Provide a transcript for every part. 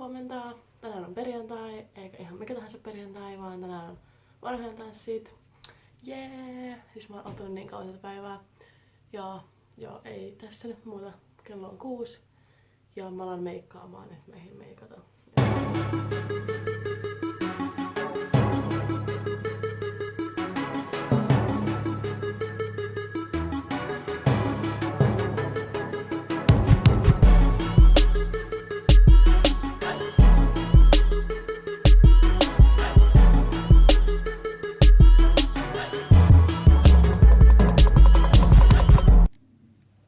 Huomenta. Tänään on perjantai, eikä ihan mikä tahansa perjantai, vaan tänään on vanhojen tanssit. Jee! Siis mä oon ottanut niin kauan tätä päivää. Ja joo, ei tässä nyt muuta. Kello on 6. Ja mä alan meikkaamaan, että meihin meikataan.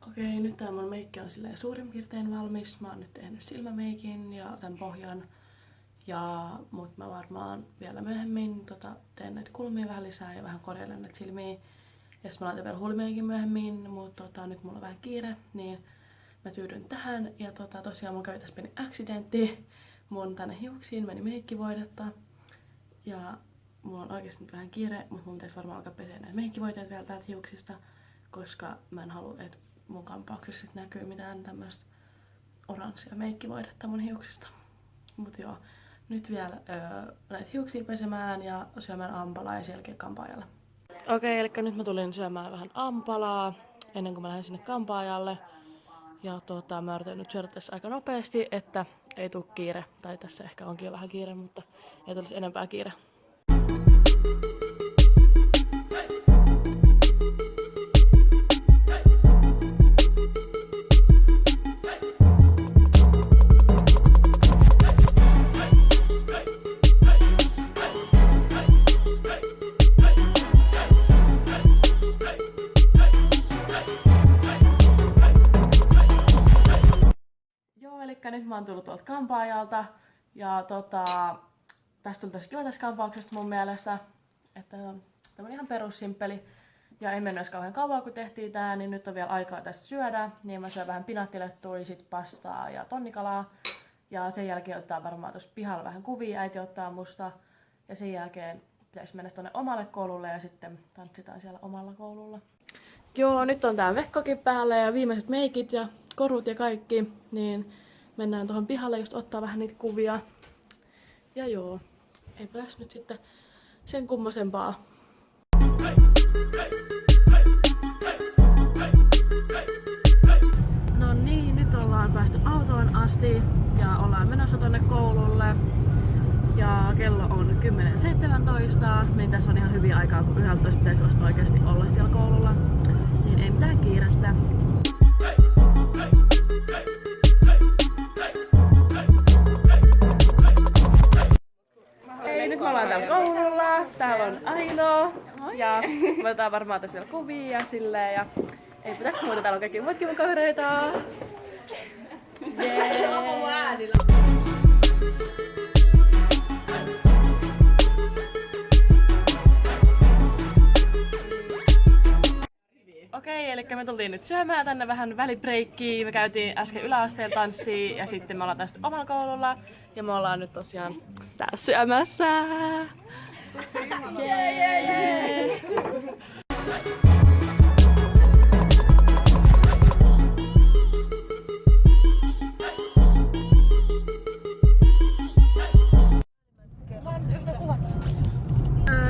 Okei, nyt tää mun meikki on silleen suurin piirtein valmis. Mä oon nyt tehnyt silmämeikin ja tän pohjan. Mut mä varmaan vielä myöhemmin teen näitä kulmia vähän lisää ja vähän korjailen näitä silmiä. Ja sit mä laitan vielä huulimeikin myöhemmin, mutta nyt mulla on vähän kiire, niin mä tyydyn tähän. Ja tosiaan mulla kävi tässä pieni accidentti. Mun tänne hiuksiin meni meikkivoidetta. Ja mulla on oikeesti nyt vähän kiire, mutta mun pitäisi varmaan alkaa pesee näitä meikkivoiteet vielä täältä hiuksista. Koska mä en halua, että mun kampauksessa sit näkyy mitään tämmöstä oranssia meikkivoidetta mun hiuksista. Mut joo, nyt vielä näitä hiuksia pesemään ja syömään ampalaa ja sen jälkeen kampaajalle. Okei, eli nyt mä tulin syömään vähän ampalaa ennen kuin mä lähden sinne kampaajalle. Ja mä yritän nyt syödä tässä aika nopeasti, että ei tuu kiire. Tai tässä ehkä onkin jo vähän kiire, mutta ei tulisi enempää kiire. Nyt mä oon tullut tuolta kampaajalta ja tästä on tosi kiva tästä kampauksesta mun mielestä, että tämä on ihan perussimppeli ja ei mennyt edes kauhean kauan kun tehtiin tää, niin nyt on vielä aikaa tästä syödä, niin mä syön vähän pinaattilettua, sit pastaa ja tonnikalaa ja sen jälkeen ottaa varmaan tuossa pihalla vähän kuvia, äiti ottaa musta ja sen jälkeen pitäisi mennä tonne omalle koululle ja sitten tanssitaan siellä omalla koululla. Joo, nyt on tää vekkokin päällä ja viimeiset meikit ja korut ja kaikki, niin mennään tuohon pihalle just ottaa vähän niitä kuvia. Ja joo, eipä tässä nyt sitten sen kummosempaa. No niin, nyt ollaan päästy autoon asti ja ollaan menossa tonne koululle. Ja kello on 10.17, niin tässä on ihan hyviä aikaa, kun 11 pitäisi vasta oikeasti olla siellä koululla. Niin ei mitään kiirettä. Nyt me ollaan täällä koululla, täällä on Aino ja me otetaan varmaan tässä vielä kuvia ja silleen ja eipä tässä muuta, täällä on kaikki muutkin mun kavereita. Okei, eli me tultiin nyt syömään tänne vähän välibreikkiä. Me käytiin äsken yläasteella tanssia ja sitten me ollaan tästä omalla koululla. Ja me ollaan nyt tosiaan täällä syömässä. Jee!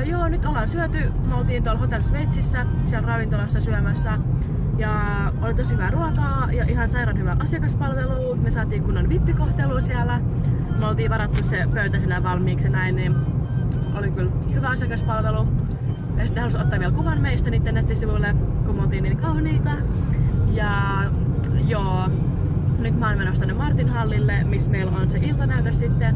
Joo, nyt ollaan syöty. Me oltiin tuolla Hotel Sveitsissä, siellä ravintolassa syömässä. Ja oli tosi hyvää ruokaa ja ihan sairaan hyvä asiakaspalvelu. Me saatiin kunnon vippikohtelu siellä. Me oltiin varattu se pöytä sinä valmiiksi näin, niin oli kyllä hyvä asiakaspalvelu. Ja sitten halusi ottaa vielä kuvan meistä niiden nettisivuille, kun me oltiin niin kauniita. Ja joo, nyt mä oon menossa tänne Martin hallille, missä meillä on se iltanäytös sitten.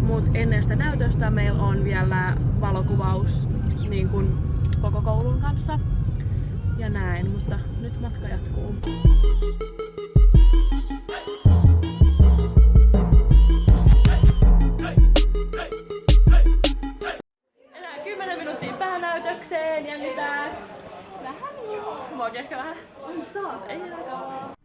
Mut ennen sitä näytöstä meillä on vielä valokuvaus niin kuin koko koulun kanssa. Ja näin, mutta nyt matka jatkuu. Enää 10 minuuttia päänäytökseen, jännitääks? Vähän joo. Muakin ehkä vähän. On saat, ei enää kauan.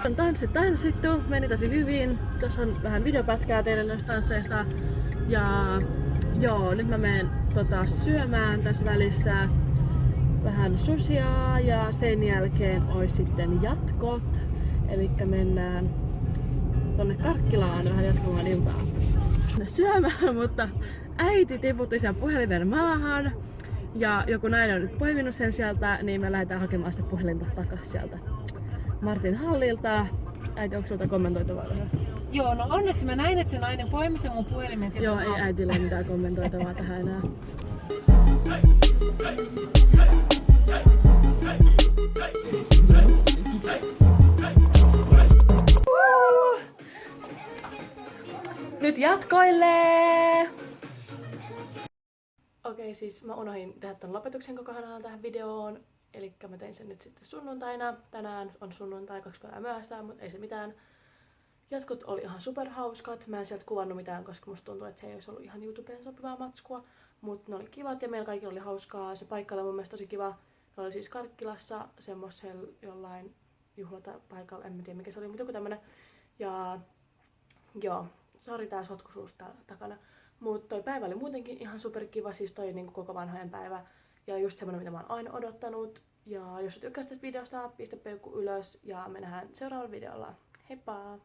On tanssittu, meni tosi hyvin. Tuossa on vähän videopätkää teille noista tansseista. Ja joo, nyt mä menen syömään tässä välissä vähän sushia ja sen jälkeen ois sitten jatkot. Elikkä mennään tonne Karkkilaan vähän jatkamaan iltaa syömään, mutta äiti tiputti sen puhelimen maahan ja joku nainen on nyt poiminut sen sieltä, niin me lähdetään hakemaan sitä puhelinta takas sieltä Martin hallilta. Äiti, onko sulta kommentoitavaa tähän? Joo, no onneksi mä näin, että se nainen poimi sen mun puhelimen sieltä. Joo, ei äitillä ole mitään kommentoitavaa tähän enää. Nyt jatkoille! Okei, siis mä unohdin tehdä ton lopetuksen kokonaan tähän videoon. Elikkä mä tein sen nyt sitten sunnuntaina. Tänään on sunnuntai 2 päivää myöhässä, mutta ei se mitään. Jatkot oli ihan superhauskat. Mä en sieltä kuvannut mitään, koska musta tuntuu, että se ei olisi ollut ihan YouTubeen sopivaa matskua. Mutta ne oli kivat ja meillä kaikilla oli hauskaa. Se paikka oli mun mielestä tosi kiva. Ne oli siis Karkkilassa semmosella jollain juhlata-paikalla. En tiedä mikä se oli, mutta joku tämmönen. Ja joo, sori tää sotkuisuus täällä takana. Mutta toi päivä oli muutenkin ihan superkiva, siis toi niinku koko vanhojen päivä. Ja just semmonen, mitä mä oon aina odottanut. Ja jos sä tykkäsit tästä videosta, pistä peukku ylös ja me nähdään seuraavalla videolla. Heippa!